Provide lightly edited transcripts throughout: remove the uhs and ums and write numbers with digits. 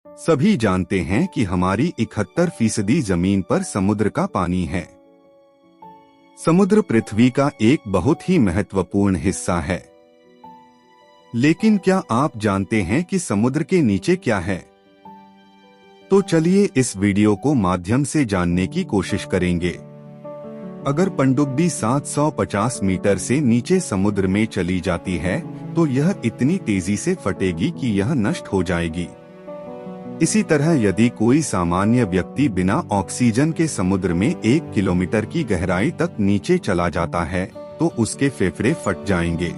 सभी जानते हैं कि हमारी 71% जमीन पर समुद्र का पानी है। समुद्र पृथ्वी का एक बहुत ही महत्वपूर्ण हिस्सा है। लेकिन क्या आप जानते हैं कि समुद्र के नीचे क्या है? तो चलिए इस वीडियो को माध्यम से जानने की कोशिश करेंगे। अगर पनडुब्बी 750 मीटर से नीचे समुद्र में चली जाती है तो यह इतनी तेजी से फटेगी कि यह नष्ट हो जाएगी। इसी तरह यदि कोई सामान्य व्यक्ति बिना ऑक्सीजन के समुद्र में 1 किलोमीटर की गहराई तक नीचे चला जाता है तो उसके फेफड़े फट जाएंगे।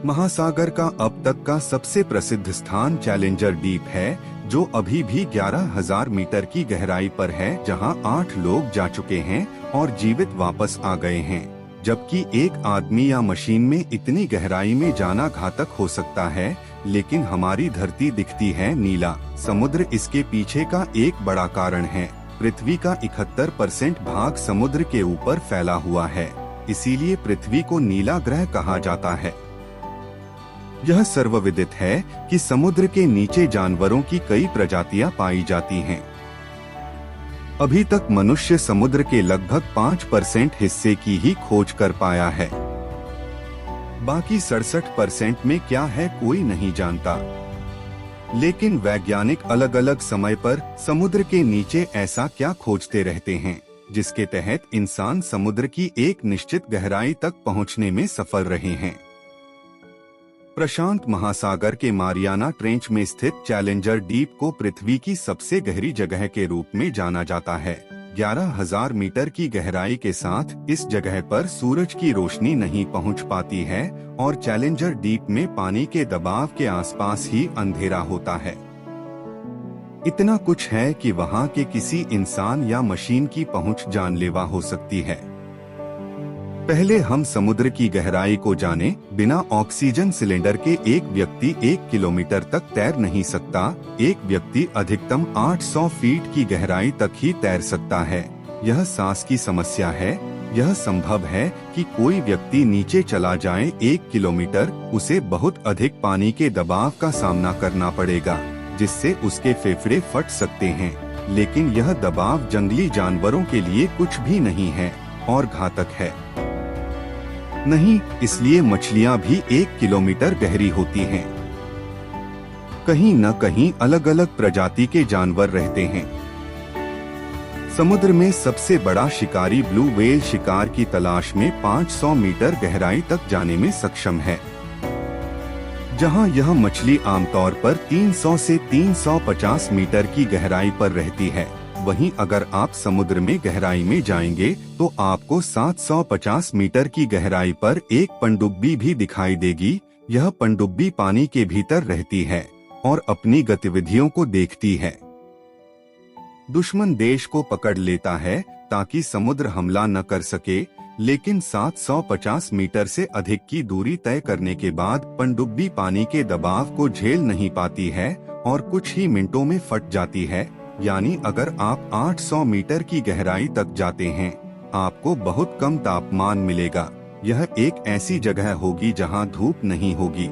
महासागर का अब तक का सबसे प्रसिद्ध स्थान चैलेंजर डीप है, जो अभी भी 11,000 मीटर की गहराई पर है, जहां 8 लोग जा चुके हैं और जीवित वापस आ गए हैं। जबकि एक आदमी या मशीन में इतनी गहराई में जाना घातक हो सकता है, लेकिन हमारी धरती दिखती है नीला। समुद्र इसके पीछे का एक बड़ा कारण है। पृथ्वी का 71% भाग समुद्र के ऊपर फैला हुआ है, इसीलिए पृथ्वी को नीला ग्रह कहा जाता है। यह सर्वविदित है कि समुद्र के नीचे जानवरों की कई प्रजातियां पाई जाती हैं। अभी तक मनुष्य समुद्र के लगभग 5% हिस्से की ही खोज कर पाया है। बाकी 67% में क्या है कोई नहीं जानता। लेकिन वैज्ञानिक अलग अलग समय पर समुद्र के नीचे ऐसा क्या खोजते रहते हैं, जिसके तहत इंसान समुद्र की एक निश्चित गहराई तक पहुंचने में सफल रहे हैं। प्रशांत महासागर के मारियाना ट्रेंच में स्थित चैलेंजर डीप को पृथ्वी की सबसे गहरी जगह के रूप में जाना जाता है। 11,000 मीटर की गहराई के साथ इस जगह पर सूरज की रोशनी नहीं पहुंच पाती है और चैलेंजर डीप में पानी के दबाव के आसपास ही अंधेरा होता है। इतना कुछ है कि वहां के किसी इंसान या मशीन की पहुंच जानलेवा हो सकती है। पहले हम समुद्र की गहराई को जाने। बिना ऑक्सीजन सिलेंडर के एक व्यक्ति 1 किलोमीटर तक तैर नहीं सकता। एक व्यक्ति अधिकतम 800 फीट की गहराई तक ही तैर सकता है। यह सांस की समस्या है। यह संभव है कि कोई व्यक्ति नीचे चला जाए 1 किलोमीटर, उसे बहुत अधिक पानी के दबाव का सामना करना पड़ेगा, जिससे उसके फेफड़े फट सकते हैं। लेकिन यह दबाव जंगली जानवरों के लिए कुछ भी नहीं है और घातक है। नहीं, इसलिए मछलियां भी 1 किलोमीटर गहरी होती हैं। कहीं न कहीं अलग अलग प्रजाति के जानवर रहते हैं। समुद्र में सबसे बड़ा शिकारी ब्लू व्हेल शिकार की तलाश में 500 मीटर गहराई तक जाने में सक्षम है। जहां यह मछली आमतौर पर 300 से 350 मीटर की गहराई पर रहती है, वहीं अगर आप समुद्र में गहराई में जाएंगे तो आपको 750 मीटर की गहराई पर एक पनडुब्बी भी दिखाई देगी। यह पनडुब्बी पानी के भीतर रहती है और अपनी गतिविधियों को देखती है। दुश्मन देश को पकड़ लेता है ताकि समुद्र हमला न कर सके, लेकिन 750 मीटर से अधिक की दूरी तय करने के बाद पनडुब्बी पानी के दबाव को झेल नहीं पाती है और कुछ ही मिनटों में फट जाती है। यानी अगर आप 800 मीटर की गहराई तक जाते हैं, आपको बहुत कम तापमान मिलेगा। यह एक ऐसी जगह होगी जहां धूप नहीं होगी,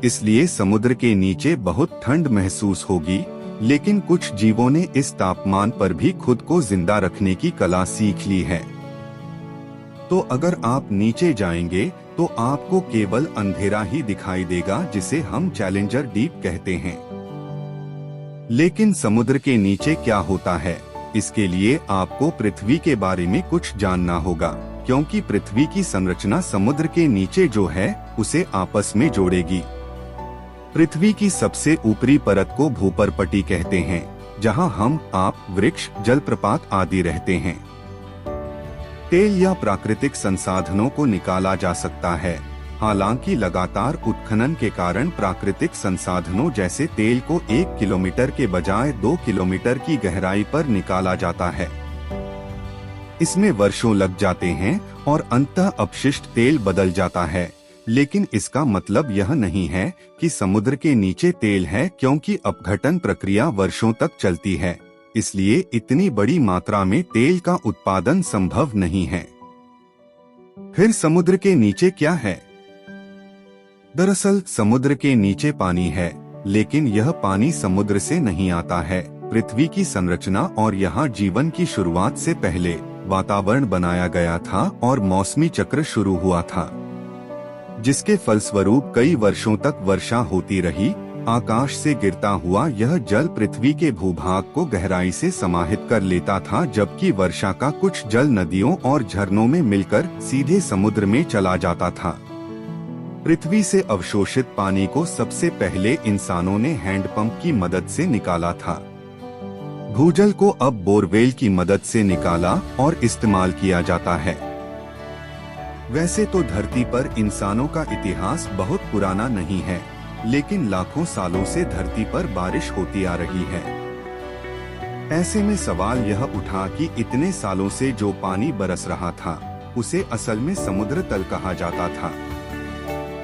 इसलिए समुद्र के नीचे बहुत ठंड महसूस होगी। लेकिन कुछ जीवों ने इस तापमान पर भी खुद को जिंदा रखने की कला सीख ली है। तो अगर आप नीचे जाएंगे तो आपको केवल अंधेरा ही दिखाई देगा, जिसे हम चैलेंजर डीप कहते हैं। लेकिन समुद्र के नीचे क्या होता है, इसके लिए आपको पृथ्वी के बारे में कुछ जानना होगा, क्योंकि पृथ्वी की संरचना समुद्र के नीचे जो है उसे आपस में जोड़ेगी। पृथ्वी की सबसे ऊपरी परत को भूपर्पटी कहते हैं, जहां हम, आप, वृक्ष, जलप्रपात आदि रहते हैं। तेल या प्राकृतिक संसाधनों को निकाला जा सकता है। हालांकि लगातार उत्खनन के कारण प्राकृतिक संसाधनों जैसे तेल को 1 किलोमीटर के बजाय 2 किलोमीटर की गहराई पर निकाला जाता है। इसमें वर्षों लग जाते हैं और अंततः अपशिष्ट तेल बदल जाता है। लेकिन इसका मतलब यह नहीं है कि समुद्र के नीचे तेल है, क्योंकि अपघटन प्रक्रिया वर्षों तक चलती है। इसलिए इतनी बड़ी मात्रा में तेल का उत्पादन संभव नहीं है। फिर समुद्र के नीचे क्या है? दरअसल समुद्र के नीचे पानी है, लेकिन यह पानी समुद्र से नहीं आता है। पृथ्वी की संरचना और यहाँ जीवन की शुरुआत से पहले वातावरण बनाया गया था और मौसमी चक्र शुरू हुआ था, जिसके फलस्वरूप कई वर्षों तक वर्षा होती रही। आकाश से गिरता हुआ यह जल पृथ्वी के भूभाग को गहराई से समाहित कर लेता था, जबकि वर्षा का कुछ जल नदियों और झरनों में मिलकर सीधे समुद्र में चला जाता था। पृथ्वी से अवशोषित पानी को सबसे पहले इंसानों ने हैंडपंप की मदद से निकाला था। भूजल को अब बोरवेल की मदद से निकाला और इस्तेमाल किया जाता है। वैसे तो धरती पर इंसानों का इतिहास बहुत पुराना नहीं है, लेकिन लाखों सालों से धरती पर बारिश होती आ रही है। ऐसे में सवाल यह उठा कि इतने सालों से जो पानी बरस रहा था, उसे असल में समुद्र तल कहा जाता था।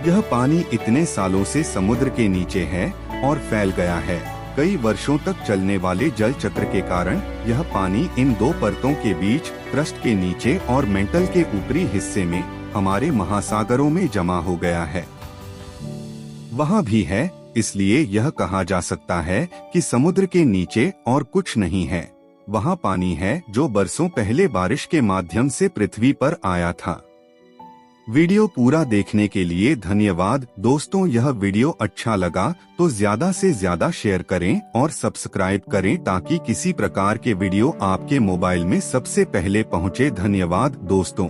यह पानी इतने सालों से समुद्र के नीचे है और फैल गया है। कई वर्षों तक चलने वाले जल चक्र के कारण यह पानी इन दो परतों के बीच, क्रस्ट के नीचे और मेंटल के ऊपरी हिस्से में, हमारे महासागरों में जमा हो गया है। वहाँ भी है, इसलिए यह कहा जा सकता है कि समुद्र के नीचे और कुछ नहीं है। वहाँ पानी है जो बरसों पहले बारिश के माध्यम से पृथ्वी पर आया था। वीडियो पूरा देखने के लिए धन्यवाद दोस्तों। यह वीडियो अच्छा लगा तो ज्यादा से ज्यादा शेयर करें और सब्सक्राइब करें ताकि किसी प्रकार के वीडियो आपके मोबाइल में सबसे पहले पहुँचे। धन्यवाद दोस्तों।